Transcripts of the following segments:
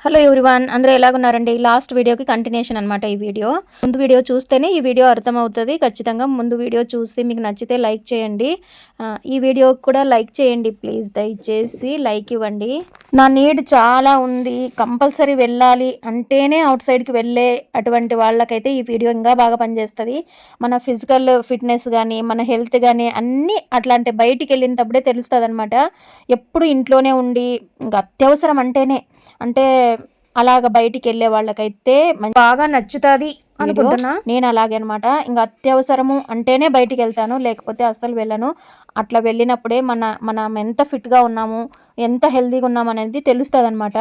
Hello everyone, అందరూ ఎలాగున్నారండి? Last వీడియోకి continuation అనమాట ఈ వీడియో. ముందు వీడియో చూస్తేనే ఈ వీడియో అర్థమవుతుంది. ఖచ్చితంగా ముందు వీడియో చూసి మీకు నచ్చితే లైక్ చేయండి. ఈ వీడియోకి కూడా లైక్ చేయండి ప్లీజ్, దయచేసి లైక్ ఇవ్వండి. నా నీడ్ చాలా ఉంది, కంపల్సరీ వెళ్ళాలి అంటేనే అవుట్ సైడ్కి వెళ్ళే అటువంటి వాళ్ళకైతే ఈ వీడియో ఇంకా బాగా పనిచేస్తుంది. మన ఫిజికల్ ఫిట్నెస్ కానీ మన హెల్త్ కానీ అన్నీ అట్లాంటి బయటికి వెళ్ళినప్పుడే తెలుస్తుంది అనమాట. ఎప్పుడు ఇంట్లోనే ఉండి ఇంకా అత్యవసరం అంటే అలాగ బయటికి వెళ్ళే వాళ్ళకైతే బాగా నచ్చుతుంది అనుకుంటున్నా. నేను అలాగే అనమాట. ఇంకా అత్యవసరము అంటేనే బయటికి వెళ్తాను, లేకపోతే అస్సలు వెళ్ళను. అట్లా వెళ్ళినప్పుడే మనం ఎంత ఫిట్గా ఉన్నాము, ఎంత హెల్తీగా ఉన్నాము అనేది తెలుస్తుంది అనమాట.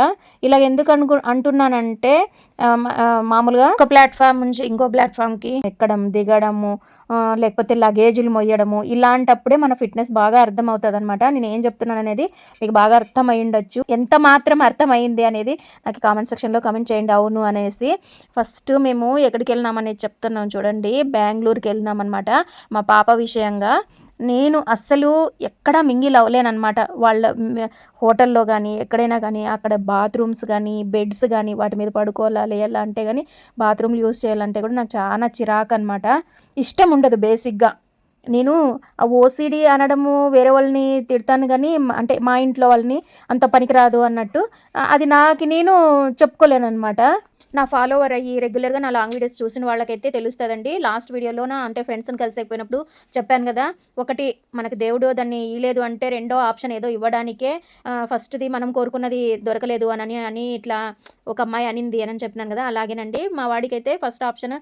ఇలా ఎందుకు అంటున్నానంటే మామూలుగా ఒక ప్లాట్ఫామ్ నుంచి ఇంకో ప్లాట్ఫామ్కి ఎక్కడం దిగడము, లేకపోతే లగేజీలు మొయ్యడము, ఇలాంటప్పుడే మన ఫిట్నెస్ బాగా అర్థమవుతుంది అనమాట. నేను ఏం చెప్తున్నాను అనేది మీకు బాగా అర్థమై ఉండొచ్చు. ఎంత మాత్రం అర్థమైంది అనేది నాకు కామెంట్ సెక్షన్లో కామెంట్ చేయండి అవును అనేసి. ఫస్ట్ మేము ఎక్కడికి వెళ్ళినామనేది చెప్తున్నాం చూడండి. బెంగళూరుకి వెళ్ళినాం అనమాట మా పాప విషయంగా. నేను అస్సలు ఎక్కడా మింగిల్ అవ్వలేనమాట. వాళ్ళ హోటల్లో కానీ ఎక్కడైనా కానీ అక్కడ బాత్రూమ్స్ కానీ బెడ్స్ కానీ వాటి మీద పడుకోవాలా లేయాలా అంటే కానీ బాత్రూమ్లు యూస్ చేయాలంటే కూడా నాకు చాలా చిరాకు అనమాట. ఇష్టం ఉండదు బేసిక్గా. నేను ఆ ఓసిడి అనడము వేరే వాళ్ళని తిడతాను కానీ అంటే మా ఇంట్లో వాళ్ళని అంత పనికిరాదు అన్నట్టు అది నాకు నేను చెప్పుకోలేను అనమాట. నా ఫాలోవర్ అయ్యి రెగ్యులర్గా నా లాంగ్ వీడియోస్ చూసిన వాళ్ళకైతే తెలుస్తుందండి. లాస్ట్ వీడియోలోన అంటే ఫ్రెండ్స్ని కలిసేకపోయినప్పుడు చెప్పాను కదా, ఒకటి మనకు దేవుడు దాన్ని ఇవ్వలేదు అంటే రెండో ఆప్షన్ ఏదో ఇవ్వడానికే ఫస్ట్ది మనం కోరుకున్నది దొరకలేదు అని ఇట్లా ఒక అమ్మాయి అనింది అని చెప్పినాను కదా. అలాగేనండి మా వాడికైతే ఫస్ట్ ఆప్షన్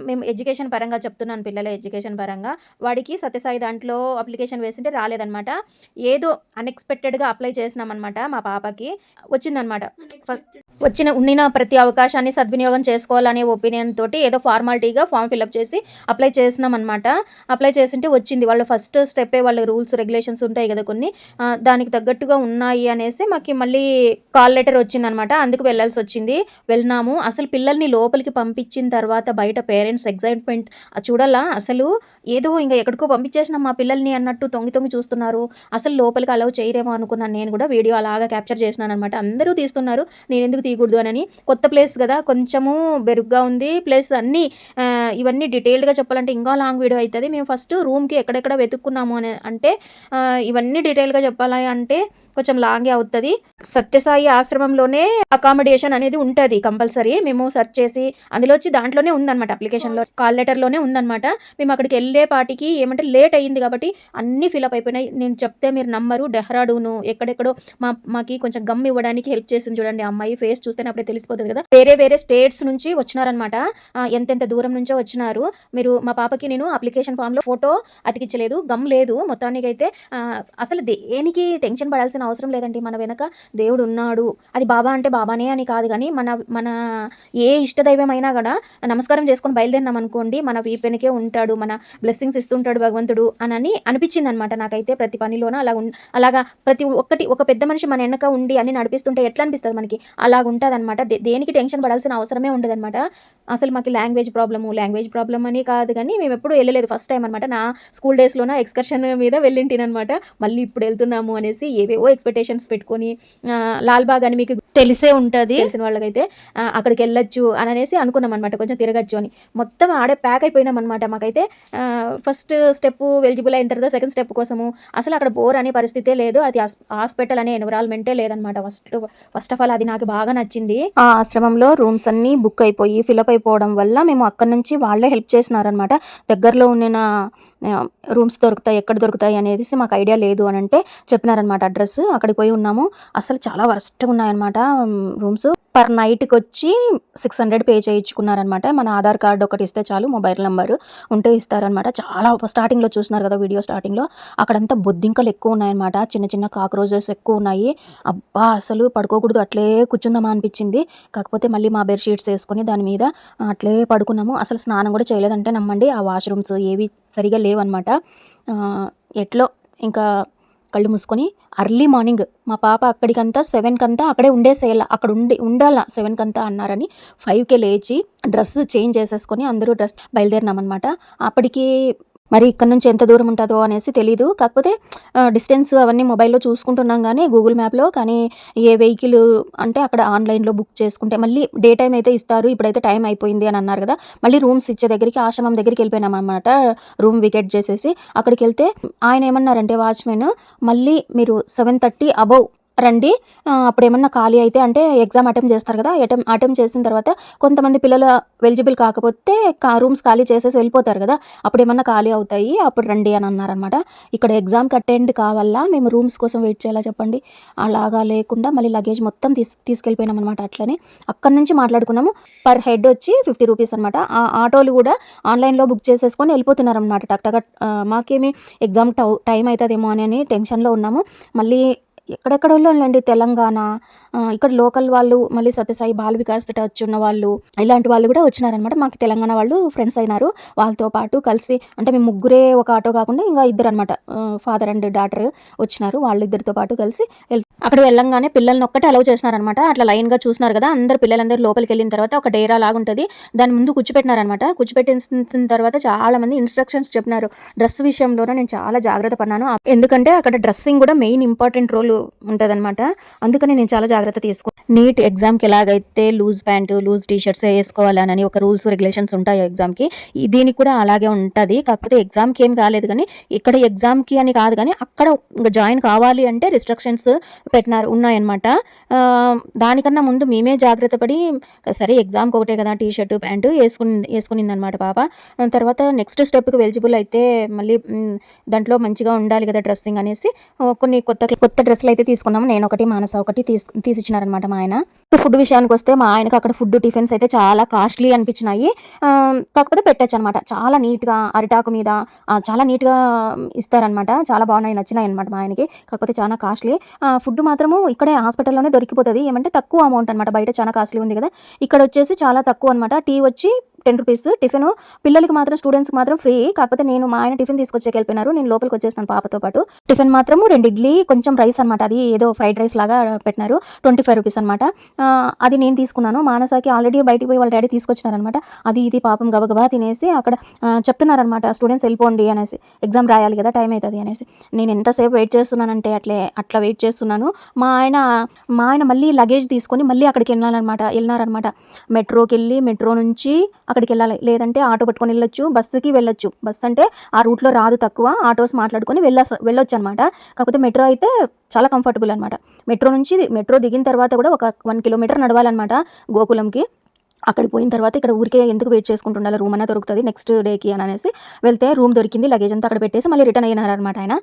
మేము ఎడ్యుకేషన్ పరంగా చెప్తున్నాను, పిల్లల ఎడ్యుకేషన్ పరంగా వాడికి సత్యసాయి దాంట్లో అప్లికేషన్ వేసింటే రాలేదనమాట. ఏదో అన్ఎక్స్పెక్టెడ్గా అప్లై చేసినాం అనమాట. మా పాపకి వచ్చిందనమాట. ఉండిన ప్రతి అవకాశాన్ని సద్వినియోగం చేసుకోవాలనే ఒపీనియన్ తోటి ఏదో ఫార్మాలిటీగా ఫామ్ ఫిల్అప్ చేసి అప్లై చేసినాం అనమాట. అప్లై చేసింటే వచ్చింది. వాళ్ళ ఫస్ట్ స్టెప్పే వాళ్ళ రూల్స్ రెగ్యులేషన్స్ ఉంటాయి కదా కొన్ని, దానికి తగ్గట్టుగా ఉన్నాయి అనేసి మాకు మళ్ళీ కాల్ లెటర్ వచ్చిందనమాట. అందుకు వెళ్ళాల్సి వచ్చింది. వెళ్ళినాము. అసలు పిల్లల్ని లోపలికి పంపించిన తర్వాత బయట పేరెంట్స్ ఎగ్జైట్మెంట్ చూడాలా. అసలు ఏదో ఇంకా ఎక్కడికో పంపించేసినాం మా పిల్లల్ని అన్నట్టు తొంగి చూస్తున్నారు. అసలు లోపలికి అలౌ చేయరేమో అనుకున్నాను. నేను కూడా వీడియో అలాగా క్యాప్చర్ చేసినాను అనమాట. అందరూ తీస్తున్నారు, నేను ఎందుకు తీయకూడదు అని. కొత్త ప్లేస్ కదా, కొంచెము బెరుగ్గా ఉంది ప్లేస్. అన్నీ ఇవన్నీ డీటెయిల్డ్గా చెప్పాలంటే ఇంకా లాంగ్ వీడియో అవుతుంది. మేము ఫస్ట్ రూమ్కి ఎక్కడెక్కడ వెతుక్కున్నాము అని అంటే ఇవన్నీ డీటెయిల్గా చెప్పాలి అంటే కొంచెం లాంగే అవుతుంది. సత్యసాయి ఆశ్రమంలోనే అకామిడేషన్ అనేది ఉంటుంది కంపల్సరీ. మేము సెర్చ్ చేసి అందులో వచ్చి దాంట్లోనే ఉందన్నమాట, అప్లికేషన్లో కాల్ లెటర్లోనే ఉందన్నమాట. మేము అక్కడికి వెళ్ళే పాటికి ఏమంటే లేట్ అయ్యింది కాబట్టి అన్నీ ఫిలప్ అయిపోయినాయి. నేను చెప్తే మీరు నమ్మరు, డెహ్రాడూను ఎక్కడెక్కడో మాకి కొంచెం గమ్ ఇవ్వడానికి హెల్ప్ చేసింది చూడండి అమ్మాయి. ఫేస్ చూస్తేనే అప్పుడే తెలిసిపోతుంది కదా. వేరే స్టేట్స్ నుంచి వచ్చినారనమాట. ఎంతెంత దూరం నుంచో వచ్చినారు. మీరు మా పాపకి నేను అప్లికేషన్ ఫామ్లో ఫోటో అతికించలేదు, గమ్ లేదు. మొత్తానికైతే అసలు దేనికి టెన్షన్ పడాల్సిన అవసరం లేదండి. మన వెనక దేవుడు ఉన్నాడు. అది బాబా అంటే బాబానే అని కాదు కానీ మన ఏ ఇష్టదైవం అయినా కూడా నమస్కారం చేసుకొని బయలుదేరినాం అనుకోండి, మన వీపెనకే ఉంటాడు, మన బ్లెస్సింగ్స్ ఇస్తుంటాడు భగవంతుడు అని అనిపించింది అనమాట నాకైతే. ప్రతి పనిలోన అలాగా ప్రతి ఒక్కటి ఒక పెద్ద మనిషి మన వెనక ఉండి అని నడిపిస్తుంటే ఎట్లా అనిపిస్తుంది మనకి, అలాగ ఉంటుంది అనమాట. దేనికి టెన్షన్ పడాల్సిన అవసరమే ఉండదు అనమాట. అసలు మాకు లాంగ్వేజ్ ప్రాబ్లమ్ అని కాదు కానీ మేము ఎప్పుడు వెళ్ళలేదు, ఫస్ట్ టైం అనమాట. నా స్కూల్ డేస్లోన ఎక్స్కర్షన్ మీద వెళ్ళింటినమాట. మళ్ళీ ఇప్పుడు వెళ్తున్నాము అనేసి ఏవేవో ఎక్స్పెక్టేషన్స్ పెట్టుకొని లాల్బాగ్ అని మీకు తెలిసే ఉంటుంది, తెలిసిన వాళ్ళకైతే అక్కడికి వెళ్ళొచ్చు అని అనేసి అనుకున్నాం అనమాట, కొంచెం తిరగచ్చు అని. మొత్తం ఆడే ప్యాక్ అయిపోయినాం అనమాట. మాకైతే ఫస్ట్ స్టెప్ ఎలిజిబుల్ అయిన తర్వాత సెకండ్ స్టెప్ కోసము అసలు అక్కడ బోర్ అనే పరిస్థితే లేదు. అది హాస్పిటల్ అనే ఎన్విరాన్మెంటే లేదనమాట. ఫస్ట్ ఆఫ్ ఆల్ అది నాకు బాగా నచ్చింది. ఆ ఆశ్రమంలో రూమ్స్ అన్నీ బుక్ అయిపోయి ఫిలప్ అయిపోవడం వల్ల మేము అక్కడ నుంచి వాళ్ళే హెల్ప్ చేసినారనమాట. దగ్గరలో ఉన్న రూమ్స్ దొరుకుతాయి, ఎక్కడ దొరుకుతాయి అనేది మాకు ఐడియా లేదు అని అంటే చెప్పినారనమాట అడ్రస్. అక్కడికి పోయి ఉన్నాము. అసలు చాలా వరస్ట్గా ఉన్నాయన్నమాట రూమ్స్. పర్ నైట్కి వచ్చి 600 పే చేయించుకున్నారనమాట. మన ఆధార్ కార్డు ఒకటి ఇస్తే చాలు, మొబైల్ నెంబర్ ఉంటే ఇస్తారనమాట. చాలా స్టార్టింగ్లో చూస్తున్నారు కదా వీడియో స్టార్టింగ్లో, అక్కడంతా బొద్దింకలు ఎక్కువ ఉన్నాయన్నమాట. చిన్న కాక్రోచెస్ ఎక్కువ ఉన్నాయి. అబ్బా అసలు పడుకోకూడదు, అట్లే కూర్చుందామా అనిపించింది. కాకపోతే మళ్ళీ మా బెడ్షీట్స్ వేసుకొని దాని మీద అట్లే పడుకున్నాము. అసలు స్నానం కూడా చేయలేదంటే నమ్మండి. ఆ వాష్రూమ్స్ ఏవి సరిగా లేవన్నమాట. ఎట్లో ఇంకా కళ్ళు మూసుకొని అర్లీ మార్నింగ్ మా పాప అక్కడికంతా 7 అక్కడే ఉండేసేయాల, అక్కడ ఉండాల 7 అన్నారని 5 లేచి డ్రెస్ చేంజ్ చేసేసుకొని అందరూ బయలుదేరినామన్నమాట. అప్పటికి మరి ఇక్కడ నుంచి ఎంత దూరం ఉంటుందో అనేసి తెలీదు. కాకపోతే డిస్టెన్స్ అవన్నీ మొబైల్‌లో చూసుకుంటున్నాం గానీ గూగుల్ మ్యాప్‌లో. కానీ ఏ వెహికల్ అంటే అక్కడ ఆన్‌లైన్‌లో బుక్ చేసుకుంటే మళ్ళీ డే టైమ్ అయితే ఇస్తారు. ఇప్పుడైతే టైం అయిపోయింది అని అన్నారు కదా! మళ్ళీ రూమ్స్ ఇచ్చే దగ్గరికి ఆశ్రమం దగ్గరికి వెళ్ళిపోయినామనమాట. రూమ్ వికెట్ చేసేసి అక్కడికెళ్తే ఆయన ఏమన్నారంటే వాచ్‌మెన్, మళ్ళీ మీరు 7:30 అబోవ్ రండి. అప్పుడేమన్నా ఖాళీ అయితే అంటే ఎగ్జామ్ అటెంప్ట్ చేస్తారు కదా! అటెంప్ట్ చేసిన తర్వాత కొంతమంది పిల్లలు ఎలిజిబుల్ కాకపోతే రూమ్స్ ఖాళీ చేసేసి వెళ్ళిపోతారు కదా! అప్పుడేమన్నా ఖాళీ అవుతాయి. అప్పుడు రండి అని అన్నారనమాట. ఇక్కడ ఎగ్జామ్‌కి అటెండ్ కావాలా మేము రూమ్స్ కోసం వెయిట్ చేయాలా చెప్పండి? అలాగా లేకుండా మళ్ళీ లగేజ్ మొత్తం తీసుకెళ్ళిపోయినామనమాట అట్లనే. అక్కడి నుంచి మాట్లాడుకున్నాము. పర్ హెడ్ వచ్చి 50 రూపీస్ అనమాట. ఆ ఆటోలు కూడా ఆన్‌లైన్‌లో బుక్ చేసేసుకొని వెళ్ళిపోతున్నారనమాట టక్. మాకేమి ఎగ్జామ్ టైం అవుతుందేమో అని టెన్షన్‌లో ఉన్నాము. మళ్ళీ ఎక్కడెక్కడోళ్ళోళ్ళండి తెలంగాణ, ఇక్కడ లోకల్ వాళ్ళు, మళ్ళీ సత్యసాయి బాల వికాస్ టచ్ ఉన్న వాళ్ళు, ఇలాంటి వాళ్ళు కూడా వచ్చినారనమాట. మాకు తెలంగాణ వాళ్ళు ఫ్రెండ్స్ అయినారు. వాళ్ళతో పాటు కలిసి అంటే మేము ముగ్గురే ఒక ఆటో కాకుండా ఇంకా ఇద్దరనమాట, ఫాదర్ అండ్ డాటర్ వచ్చినారు. వాళ్ళిద్దరితో పాటు కలిసి అక్కడ వెళ్ళంగానే పిల్లల్ని ఒక్కటే అలౌ చేసినారనమాట. అట్లా లైన్‌గా చూసినారు కదా! పిల్లలందరూ లోపలికి వెళ్ళిన తర్వాత ఒక డేరా లాగుంటుంది. దాని ముందు కూర్చోపెట్టినారనమాట. కూర్చోపెట్టిన తర్వాత చాలా మంది ఇన్స్ట్రక్షన్స్ చెప్పినారు. డ్రెస్ విషయంలోనే నేను చాలా జాగ్రత్త పడినాను. ఎందుకంటే అక్కడ డ్రెస్సింగ్ కూడా మెయిన్ ఇంపార్టెంట్ రోల్ ఉంటుందన్నమాట. అందుకని నేను చాలా జాగ్రత్త తీసుకున్నాను. నీట్ ఎగ్జామ్కి ఎలాగైతే loose pant, loose T-shirts వేసుకోవాలని ఒక రూల్స్ రెగ్యులేషన్స్ ఉంటాయి ఎగ్జామ్కి, దీనికి కూడా అలాగే ఉంటుంది. కాకపోతే ఎగ్జామ్కి ఏం కాలేదు కానీ ఇక్కడ ఎగ్జామ్కి అని కాదు కానీ అక్కడ జాయిన్ కావాలి అంటే రిస్ట్రిక్షన్స్ ఉన్నాయన్నమాట. దానికన్నా ముందు మేమే జాగ్రత్త పడి సరే ఎగ్జామ్కి ఒకటే కదా టీ షర్టు ప్యాంటు వేసుకునింది అనమాట పాప. తర్వాత నెక్స్ట్ స్టెప్కి ఎలిజిబుల్ అయితే మళ్ళీ దాంట్లో మంచిగా ఉండాలి కదా డ్రెస్సింగ్ అనేసి కొన్ని కొత్త డ్రెస్సులు అయితే తీసుకున్నాము. నేను ఒకటి, మానస ఒకటి తీసిచ్చినారనమాట మా ఆయన. ఫుడ్ విషయానికి వస్తే మా ఆయనకు అక్కడ ఫుడ్ టిఫిన్స్ అయితే చాలా కాస్ట్లీ అనిపించినాయి. కాకపోతే పెట్టచ్చు అనమాట. చాలా నీట్గా అరిటాకు మీద చాలా నీట్గా ఇస్తారనమాట. చాలా బాగున్నాయి, నచ్చినాయి అనమాట మా ఆయనకి. కాకపోతే చాలా కాస్ట్లీ. ఫుడ్ మాత్రము ఇక్కడే హాస్పిటల్లోనే దొరికిపోతుంది. ఏమంటే తక్కువ అమౌంట్ అనమాట. బయట చాలా కాస్ట్లీ ఉంది కదా, ఇక్కడ వచ్చేసి చాలా తక్కువ అనమాట. టీ వచ్చి 10 రూపీస్. టిఫిన్ పిల్లలకి మాత్రం, స్టూడెంట్స్కి మాత్రం ఫ్రీ. కాకపోతే మా ఆయన టిఫిన్ తీసుకొచ్చేకి వెళ్ళిపోయినారు. నేను లోపలికి వచ్చేసినాను పాపతో పాటు. టిఫిన్ మాత్రము 2 ఇడ్లీ, కొంచెం రైస్ అనమాట. అది ఏదో ఫ్రైడ్ రైస్ లాగా పెట్టినారు. 25 రూపీస్ అనమాట. అది నేను తీసుకున్నాను. మానసాకి ఆల్రెడీ బయటికి పోయి వాళ్ళ డాడీ తీసుకొచ్చినారనమాట. అది ఇది పాపం గబగబా తినేసి అక్కడ చెప్తున్నారనమాట స్టూడెంట్స్ వెళ్ళిపోండి అనేసి, ఎగ్జామ్ రాయాలి కదా టైం అవుతుంది అనేసి. నేను ఎంతసేపు వెయిట్ చేస్తున్నానంటే అట్లా వెయిట్ చేస్తున్నాను. మా ఆయన మళ్ళీ లగేజ్ తీసుకొని మళ్ళీ అక్కడికి వెళ్ళినారనమాట. మెట్రోకి వెళ్ళి మెట్రో నుంచి అక్కడికి వెళ్ళాలి, లేదంటే ఆటో పట్టుకొని వెళ్ళొచ్చు, బస్సుకి వెళ్ళొచ్చు. బస్సు అంటే ఆ రూట్లో రాదు, తక్కువ. ఆటోస్ మాట్లాడుకొని వెళ్ళొచ్చు అనమాట. కాకపోతే మెట్రో అయితే చాలా కంఫర్టబుల్ అనమాట. మెట్రో దిగిన తర్వాత కూడా ఒక 1 కిలోమీటర్ నడవాలన్నమాట గోకులంకి. అక్కడికి పోయిన తర్వాత ఇక్కడ ఊరికే ఎందుకు వెయిట్ చేసుకుంటుండాలి, రూమ్ అన్నా దొరుకుతుంది నెక్స్ట్ డేకి అని అనేసి వెళ్తే రూమ్ దొరికింది. లగేజ్ అంతా అక్కడ పెట్టేసి మళ్ళీ రిటర్న్ అయినారనమాట ఆయన.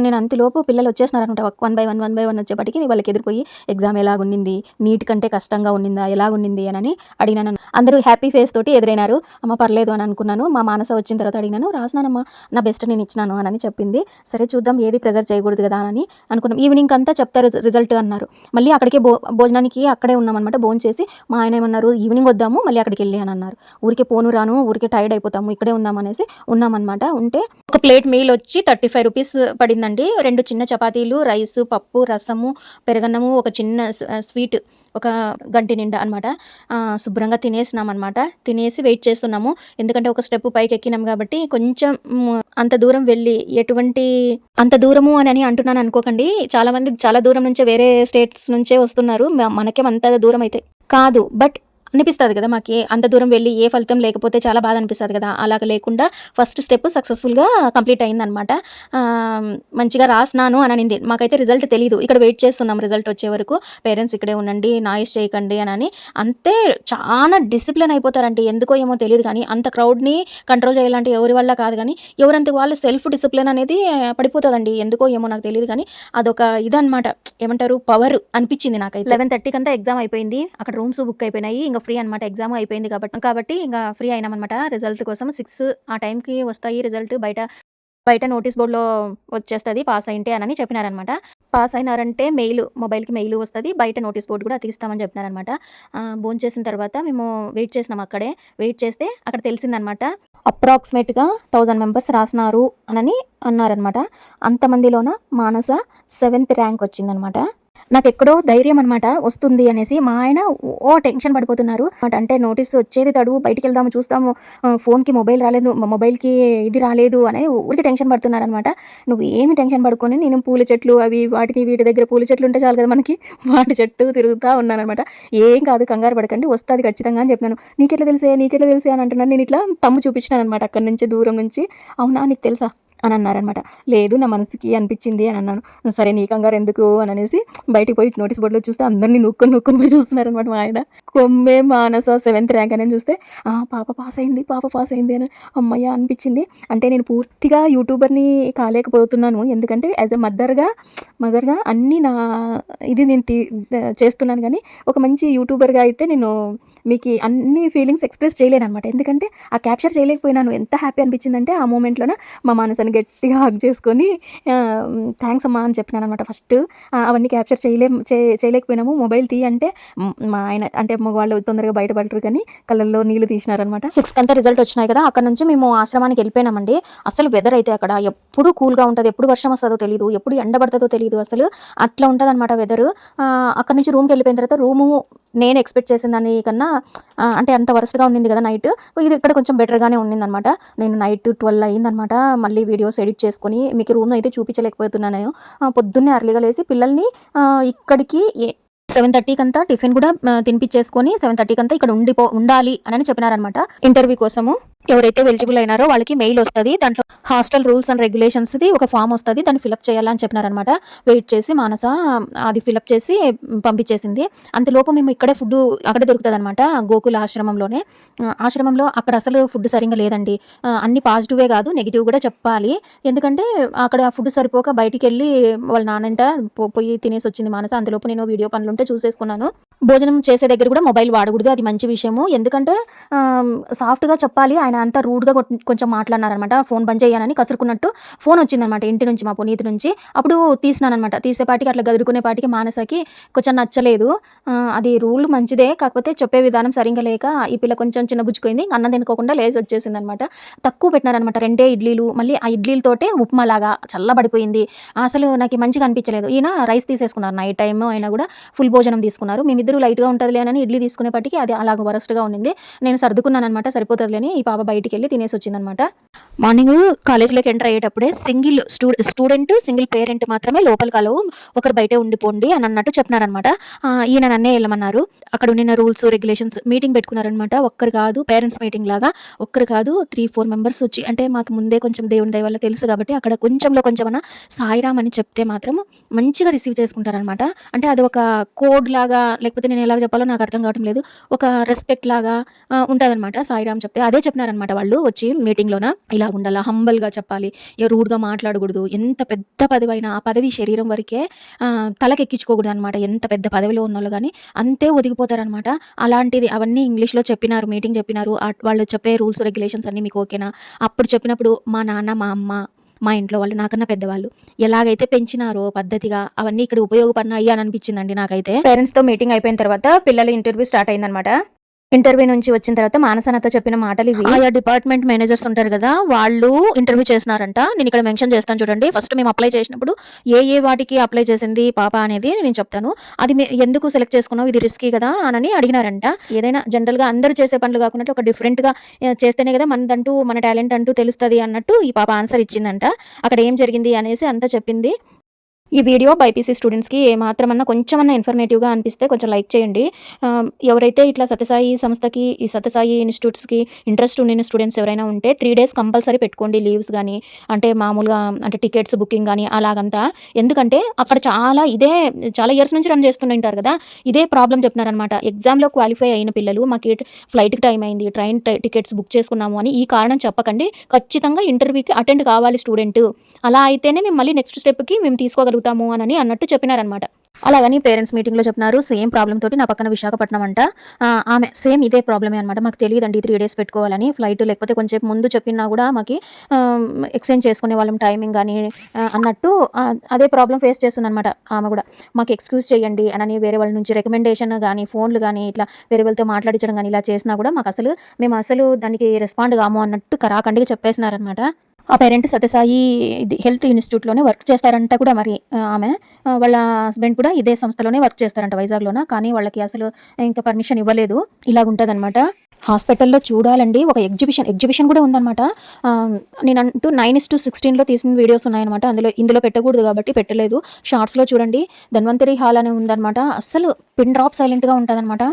నేను అంతలోపు పిల్లలు వచ్చేసినారనమాట. 1 బై 1 వచ్చేప్పటికి వాళ్ళకి ఎదురుపోయి ఎగ్జామ్ ఎలాగుండింది, నీట్ కంటే కష్టంగా ఉండిందా, ఎలాగుండింది అని అడిగినాను. అందరూ హ్యాపీ ఫేస్ తోటి ఎదురైనారు. అమ్మ పర్లేదు అని అనుకున్నాను. మా మానస వచ్చిన తర్వాత అడిగినాను. రాసినానమ్మా, నా బెస్ట్ నేను ఇచ్చినాను అని చెప్పింది. సరే చూద్దాం, ఏది ప్రెజర్ చేయకూడదు కదా అని అనుకున్నాం. ఈవినింగ్ అంతా చెప్తారు రిజల్ట్ అన్నారు. మళ్ళీ అక్కడికే భోజనానికి అక్కడే ఉన్నామన్నమాట. భోజనం చేసి మా ఆయన ఏమన్నారు, ఈవినింగ్ వద్దాము మళ్ళీ అక్కడికి వెళ్ళి అని అన్నారు. ఊరికే పోను రాను, ఊరికే టైర్డ్ అయిపోతాము, ఇక్కడే ఉందామనేసి ఉన్నామన్నమాట. ఉంటే ఒక ప్లేట్ మీల్ వచ్చి 35 రూపీస్ పడిందండి. 2 చిన్న చపాతీలు, రైస్, పప్పు, రసము, పెరగన్నము, ఒక చిన్న స్వీట్, ఒక గంటి నిండా అనమాట. శుభ్రంగా తినేసినామన్నమాట. తినేసి వెయిట్ చేస్తున్నాము. ఎందుకంటే ఒక స్టెప్ పైకి ఎక్కినాం కాబట్టి కొంచెం అంత దూరం వెళ్ళి అంత దూరము అని అంటున్నాను అనుకోకండి. చాలా మంది చాలా దూరం నుంచే, వేరే స్టేట్స్ నుంచే వస్తున్నారు. మనకేం అంత దూరం అయితే కాదు, బట్ అనిపిస్తుంది కదా మాకు, అంత దూరం వెళ్ళి ఏ ఫలితం లేకపోతే చాలా బాధ అనిపిస్తుంది కదా. అలాగ లేకుండా ఫస్ట్ స్టెప్ సక్సెస్ఫుల్గా కంప్లీట్ అయిందనమాట. మంచిగా రాసినాను అని అనింది. మాకైతే రిజల్ట్ తెలియదు, ఇక్కడ వెయిట్ చేస్తున్నాం రిజల్ట్ వచ్చే వరకు. పేరెంట్స్ ఇక్కడే ఉండండి, నాయిస్ చేయకండి అని అంతే. చాలా డిసిప్లిన్ అయిపోతారంటే ఎందుకో ఏమో తెలియదు కానీ అంత క్రౌడ్ని కంట్రోల్ చేయాలంటే ఎవరి వల్ల కాదు కానీ ఎవరంతకు వాళ్ళు సెల్ఫ్ డిసిప్లిన్ అనేది పడిపోతుందండి. ఎందుకో ఏమో నాకు తెలియదు కానీ అదొక ఇదనమాట, ఏమంటారు, పవర్ అనిపించింది నాకైతే. 11:30 కంతా ఎగ్జామ్ అయిపోయింది. అక్కడ రూమ్స్ బుక్ అయిపోయినాయి. ఇంకా ఫ్రీ అనమాట, ఎగ్జామ్ అయిపోయింది కాబట్టి ఇంకా ఫ్రీ అయినామన్నమాట. రిజల్ట్ కోసం 6 ఆ టైంకి వస్తాయి రిజల్ట్. బయట నోటీస్ బోర్డులో వచ్చేస్తుంది పాస్ అయింటే అని చెప్పినారనమాట. పాస్ అయినారంటే మొబైల్కి మెయిల్ వస్తుంది, బయట నోటీస్ బోర్డు కూడా అతికిస్తామని చెప్పినారనమాట. భోజనం చేసిన తర్వాత మేము వెయిట్ చేసినాం. అక్కడే వెయిట్ చేస్తే అక్కడ తెలిసిందనమాట, అప్రాక్సిమేట్గా 1000 మెంబర్స్ రాసినారు అని అన్నారనమాట. అంతమందిలోన మానస 7th ర్యాంక్ వచ్చిందనమాట. నాకెక్కడో ధైర్యం అనమాట వస్తుంది అనేసి మా ఆయన టెన్షన్ పడిపోతున్నారు. అంటే నోటీస్ వచ్చేది తడువు, బయటికెళ్దాము చూస్తాము, ఫోన్‌కి మొబైల్ రాలేదు, మొబైల్‌కి ఇది రాలేదు అని ఊరికే టెన్షన్ పడుతున్నారనమాట. "నువ్వు ఏమి టెన్షన్ పడుకొని నేను పూల చెట్లు అవి వాటికి వీటి దగ్గర పూల చెట్లు ఉంటే చాలు కదా మనకి, వాటి చుట్టూ తిరుగుతా ఉన్నాననమాట. "ఏం కాదు కంగారు పడకండి వస్తది ఖచ్చితంగా" అని చెప్పినాను. "నీకెట్లా తెలుసే? నీకెట్లా తెలుసే?" అని అంటున్నాను. నేను ఇట్లా తమ్ము చూపించినాననమాట అక్కడి నుంచి దూరం నుంచి. "అవునా నీకు తెలుసా?" అని అన్నారనమాట. "లేదు నా మనసుకి అనిపించింది" అని అన్నాను. "సరే నీ కంగారు ఎందుకు" అని అనేసి బయటికి పోయి నోటీస్ బోర్డ్‌లో చూస్తే అందరిని నూక్కొని పోయి చూస్తున్నారనమాట మా ఆయన. కొమ్మే మానస 7th ర్యాంక్ అని చూస్తే పాప పాస్ అయింది, పాప పాస్ అయింది అని హమ్మయ్య అనిపించింది. అంటే నేను పూర్తిగా యూట్యూబర్‌ని కాలేకపోతున్నాను. ఎందుకంటే యాజ్ ఎ మదర్‌గా అన్నీ నా ఇది నేను చేస్తున్నాను గానీ, ఒక మంచి యూట్యూబర్‌గా అయితే నేను మీకి అన్ని ఫీలింగ్స్ ఎక్స్‌ప్రెస్ చేయలేననమాట. ఎందుకంటే ఆ క్యాప్చర్ చేయలేకపోయినాను. ఎంత హ్యాపీ అనిపించిందంటే ఆ మూమెంట్‌లోన మా మానసని గట్టిగా హగ్ చేసుకొని థ్యాంక్స్ అమ్మా అని చెప్పినాననమాట ఫస్ట్. అవన్నీ క్యాప్చర్ చేయలేకపోయినాము. మొబైల్ అంటే మా ఆయన అంటే మగవాళ్ళు తొందరగా బయటపడరు కానీ కళ్ళల్లో నీళ్ళు తీసినారనమాట. 6 కంతా రిజల్ట్ వచ్చినాయి కదా, అక్కడ నుంచి మేము ఆశ్రమానికి వెళ్ళిపోయినామండి. అసలు వెదర్ అయితే అక్కడ ఎప్పుడు కూల్గా ఉంటుంది, ఎప్పుడు వర్షం వస్తుందో తెలియదు, ఎప్పుడు ఎండ పడుతుందో తెలియదు, అసలు అట్లా ఉంటుంది అనమాట వెదర్. అక్కడ నుంచి రూమ్కి వెళ్ళిపోయిన తర్వాత రూము నేను ఎక్స్పెక్ట్ చేసిన దానికన్నా అంటే అంత వరస్ట్గా ఉండింది కదా నైట్, ఇది ఇక్కడ కొంచెం బెటర్గానే ఉండిందనమాట. నేను నైట్ 12 అయిందనమాట మళ్ళీ వీడియోస్ ఎడిట్ చేసుకొని మీకు రూమ్ అయితే చూపించలేకపోతున్నాను. పొద్దున్నే అర్లీగా లేసి పిల్లల్ని ఇక్కడికి 7:30 కంతా టిఫిన్ కూడా తినిపించేసుకొని 7:30 కంతా ఇక్కడ ఉండాలి అని చెప్పినారనమాట. ఇంటర్వ్యూ కోసము ఎవరైతే ఎలిజిబుల్ అయినారో వాళ్ళకి మెయిల్ వస్తుంది, దాంట్లో హాస్టల్ రూల్స్ అండ్ రెగ్యులేషన్స్ది ఒక ఫామ్ వస్తుంది, దాన్ని ఫిలప్ చేయాలని చెప్పినారనమాట. వెయిట్ చేసి మానస అది ఫిలప్ చేసి పంపించేసింది. అంతలోపు మేము ఇక్కడే ఫుడ్ అక్కడే దొరుకుతుంది అనమాట, గోకుల ఆశ్రమంలోనే. ఆశ్రమంలో అక్కడ అసలు ఫుడ్ సరిగ్గా లేదండి. అన్ని పాజిటివే కాదు నెగిటివ్ కూడా చెప్పాలి. ఎందుకంటే అక్కడ ఫుడ్ సరిపోక బయటికి వెళ్ళి వాళ్ళ నాన్నంట పోయి తినేసి వచ్చింది మానస. అంతలోపు నేను వీడియో పనులుంటే చూసేసుకున్నాను. భోజనం చేసే దగ్గర కూడా మొబైల్ వాడకూడదు, అది మంచి విషయము. ఎందుకంటే సాఫ్ట్గా చెప్పాలి, ఆయన అంతా రూడ్గా కొంచెం మాట్లాడినారనమాట. ఫోన్ బంద్ చేయాలని కసురుకున్నట్టు ఫోన్ వచ్చిందనమాట ఇంటి నుంచి, మా పునీతి నుంచి. అప్పుడు తీసినానమాట. తీసేపాటికి అట్లా గదురుకునేపాటికి మానసకి కొంచెం నచ్చలేదు. అది రూల్ మంచిదే, కాకపోతే చెప్పే విధానం సరిగ్గా లేక ఈ పిల్ల కొంచెం చిన్నబుచ్చుకోయింది. అన్నం తినుకోకుండా లేచి వచ్చేసింది అనమాట. తక్కువ పెట్టినారనమాట, 2 ఇడ్లీలు, మళ్ళీ ఆ ఇడ్లీలతోటే ఉప్మా లాగా చల్లబడిపోయింది. అసలు నాకు మంచిగా అనిపించలేదు. ఈయన రైస్ తీసేసుకున్నారు, నైట్ టైమ్ అయినా కూడా ఫుల్ భోజనం తీసుకున్నారు. మేమిద్దరు లైట్గా ఉంటుందిలే అని ఇడ్లీ తీసుకునేపాటికి అది అలాగ వరస్ట్గా ఉండింది. నేను సర్దుకున్నాను అనమాట, సరిపోతుందిలేని. ఈ పాప బయటికి వెళ్ళి తినేసి వచ్చిందనమాట. మార్నింగ్ కాలేజ్లోకి ఎంటర్ అయ్యేటప్పుడే సింగిల్ స్టూడెంట్ సింగిల్ పేరెంట్ మాత్రమే లోపలికి అలవు, ఒకరు బయటే ఉండిపోండి అని అన్నట్టు చెప్పినారనమాట. ఈయన నన్నే వెళ్ళమన్నారు. అక్కడ ఉన్న రూల్స్ రెగ్యులేషన్స్ మీటింగ్ పెట్టుకున్నారనమాట. ఒక్కరు కాదు, పేరెంట్స్ మీటింగ్ లాగా ఒక్కరు కాదు 3-4 మెంబర్స్ వచ్చి, అంటే మాకు ముందే కొంచెం దేవుని దయ వల్ల తెలుసు కాబట్టి అక్కడ కొంచెమన్నా సాయిరామ్ అని చెప్తే మాత్రం మంచిగా రిసీవ్ చేసుకుంటారనమాట. అంటే అది ఒక కోడ్ లాగా, లేకపోతే నేను ఎలాగ చెప్పాలో నాకు అర్థం కావడం లేదు, ఒక రెస్పెక్ట్ లాగా ఉంటుందన్నమాట సాయిరామ్ చెప్తే. అదే చెప్పినారనమాట వాళ్ళు వచ్చి మీటింగ్లోన. ఇలా ఉండాలా, హంబల్గా చెప్పాలి, రూడ్గా మాట్లాడకూడదు, ఎంత పెద్ద పదవైనా ఆ పదవి శరీరం వరకే తలకెక్కించుకోకూడదు అనమాట. ఎంత పెద్ద పదవిలో ఉన్నోళ్ళు కానీ అంతే ఒదిగిపోతారనమాట. అలాంటిది అవన్నీ ఇంగ్లీష్లో చెప్పినారు, మీటింగ్ చెప్పినారు. వాళ్ళు చెప్పే రూల్స్ రెగ్యులేషన్స్ అన్నీ మీకు ఓకేనా? అప్పుడు చెప్పినప్పుడు మా నాన్న, మా అమ్మ, మా ఇంట్లో వాళ్ళు నాకన్నా పెద్దవాళ్ళు ఎలాగైతే పెంచినారో పద్ధతిగా అవన్నీ ఇక్కడ ఉపయోగపడినాయి అని అనిపించిందండి నాకైతే. పేరెంట్స్తో మీటింగ్ అయిపోయిన తర్వాత పిల్లల ఇంటర్వ్యూ స్టార్ట్ అయిందనమాట. ఇంటర్వ్యూ నుంచి వచ్చిన తర్వాత మానసనతో చెప్పిన మాటలు ఇవి. ఆయా డిపార్ట్మెంట్ మేనేజర్స్ ఉంటారు కదా, వాళ్ళు ఇంటర్వ్యూ చేసినారంట. నేను ఇక్కడ మెన్షన్ చేస్తాను చూడండి. ఫస్ట్ మేము అప్లై చేసినప్పుడు ఏ వాటికి అప్లై చేసింది పాప అనేది నేను చెప్తాను. అది ఎందుకు సెలెక్ట్ చేసుకున్నావు, ఇది రిస్కీ కదా అని అడిగినారంట. ఏదైనా జనరల్గా అందరూ చేసే పనులు కాకుండా ఒక డిఫరెంట్గా చేస్తేనే కదా మనదంటూ మన టాలెంట్ అంటూ తెలుస్తుంది అన్నట్టు ఈ పాప ఆన్సర్ ఇచ్చిందంట. అక్కడ ఏం జరిగింది అనేసి అంతా చెప్పింది. ఈ వీడియో బైపీసీ స్టూడెంట్స్కి ఏమాత్రమన్నా కొంచెమన్నా ఇన్ఫర్మేటివ్గా అనిపిస్తే కొంచెం లైక్ చేయండి. ఎవరైతే ఇట్లా సత్యసాయి సంస్థకి, ఈ సత్యసాయి ఇన్స్టిట్యూట్స్కి ఇంట్రెస్ట్ ఉన్న స్టూడెంట్స్ ఎవరైనా ఉంటే 3 డేస్ కంపల్సరీ పెట్టుకోండి లీవ్స్ కానీ, అంటే మామూలుగా అంటే టికెట్స్ బుకింగ్ కానీ అలాగంతా. ఎందుకంటే అక్కడ చాలా ఇయర్స్ నుంచి రన్ చేస్తుంటారు కదా, ఇదే ప్రాబ్లం చెప్తున్నారనమాట. ఎగ్జామ్లో క్వాలిఫై అయిన పిల్లలు మాకు ఫ్లైట్కి టైం అయింది, ట్రైన్ టికెట్స్ బుక్ చేసుకున్నాము అని ఈ కారణం చెప్పకండి. ఖచ్చితంగా ఇంటర్వ్యూకి అటెండ్ కావాలి స్టూడెంట్. అలా అయితేనే మేము మళ్ళీ నెక్స్ట్ స్టెప్కి మేము తీసుకోగలుగుతాము అని అన్నట్టు చెప్పినారనమాట. అలాగని పేరెంట్స్ మీటింగ్లో చెప్పినారు. సేమ్ ప్రాబ్లం తోటి నా పక్కన విశాఖపట్నం అంట, ఆమె సేమ్ ఇదే ప్రాబ్లమే అనమాట. మాకు తెలియదండి 3 డేస్ పెట్టుకోవాలని ఫ్లైట్, లేకపోతే కొంచెం ముందు చెప్పినా కూడా మాకు ఎక్స్చేంజ్ చేసుకునే వాళ్ళం టైమింగ్ కానీ అన్నట్టు అదే ప్రాబ్లం ఫేస్ చేస్తుందన్నమాట. ఆమె కూడా మాకు ఎక్స్క్యూజ్ చేయండి అని వేరే వాళ్ళ నుంచి రికమెండేషన్ కానీ, ఫోన్లు కానీ ఇట్లా వేరే వాళ్ళతో మాట్లాడించడం కానీ ఇలా చేసినా కూడా మేము అసలు దానికి రెస్పాండ్ కాము అన్నట్టు కరాఖండిగా చెప్పేసినారనమాట. ఆ పేరెంట్ సత్యసాయి హెల్త్ ఇన్స్టిట్యూట్లోనే వర్క్ చేస్తారంట కూడా. మరి ఆమె వాళ్ళ హస్బెండ్ కూడా ఇదే సంస్థలోనే వర్క్ చేస్తారంట వైజాగ్లోన. కానీ వాళ్ళకి అసలు ఇంకా పర్మిషన్ ఇవ్వలేదు. ఇలాగుంటుందన్నమాట. హాస్పిటల్లో చూడాలండి ఒక ఎగ్జిబిషన్ కూడా ఉందన్నమాట. నేను అంటూ 9:16 తీసిన వీడియోస్ ఉన్నాయన్నమాట. ఇందులో పెట్టకూడదు కాబట్టి పెట్టలేదు. షార్ట్స్లో చూడండి, ధన్వంతరి హాల్ అని ఉందన్నమాట. అస్సలు పిన్ డ్రాప్ సైలెంట్గా ఉంటుందన్నమాట.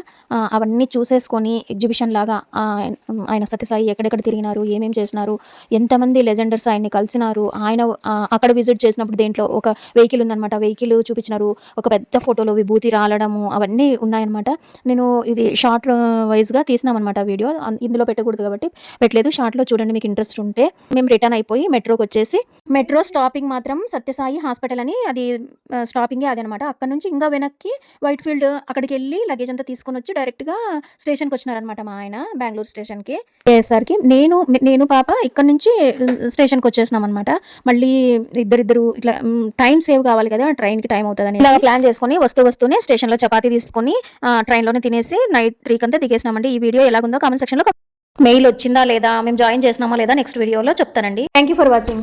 అవన్నీ చూసేసుకొని ఎగ్జిబిషన్ లాగా ఆయన సత్యసాయి ఎక్కడెక్కడ తిరిగినారు, ఏమేం చేసినారు, ఎంతమంది లెజెండర్స్ ఆయన్ని కలిసినారు, ఆయన అక్కడ విజిట్ చేసినప్పుడు దేంట్లో ఒక వెహికల్ ఉందన్నమాట. వెహికల్ చూపించినారు, ఒక పెద్ద ఫోటోలో విభూతి రాలడము అవన్నీ ఉన్నాయన్నమాట. నేను ఇది షార్ట్ వైజ్గా తీసినామన్నమాట వీడియో. ఇందులో పెట్టకూడదు కాబట్టి పెట్టలేదు. షార్ట్లో చూడండి మీకు ఇంట్రెస్ట్ ఉంటే. మేము రిటర్న్ అయిపోయి మెట్రోకి వచ్చేసి, మెట్రో స్టాపింగ్ మాత్రం సత్యసాయి హాస్పిటల్ అని అది స్టాపింగే అది అనమాట. అక్కడ నుంచి ఇంకా వెనక్కి వైట్ ఫీల్డ్ అక్కడికి వెళ్ళి లగేజ్ అంతా తీసుకొని వచ్చి డైరెక్ట్గా స్టేషన్కి వచ్చినారనమాట మా ఆయన, బెంగళూరు స్టేషన్కి. ఏఎస్ఆర్కి నేను పాప ఇక్కడ నుంచి స్టేషన్కి వచ్చేసినాం అనమాట. మళ్ళీ ఇద్దరు ఇట్లా టైం సేవ్ కావాలి కదా, ట్రైన్కి టైం అవుతుందని ఇలా ప్లాన్ చేసుకొని వస్తూనే స్టేషన్లో చపాతీ తీసుకొని ట్రైన్లోనే తినేసి నైట్ 3 కంతా దిగేసినామండి. ఈ వీడియో ఎలాగుందో కామెంట్ సెక్షన్లో మెయిల్ వచ్చిందా లేదా, మేము జాయిన్ చేసినామా లేదా నెక్స్ట్ వీడియోలో చెప్తానండి. Thank you for watching.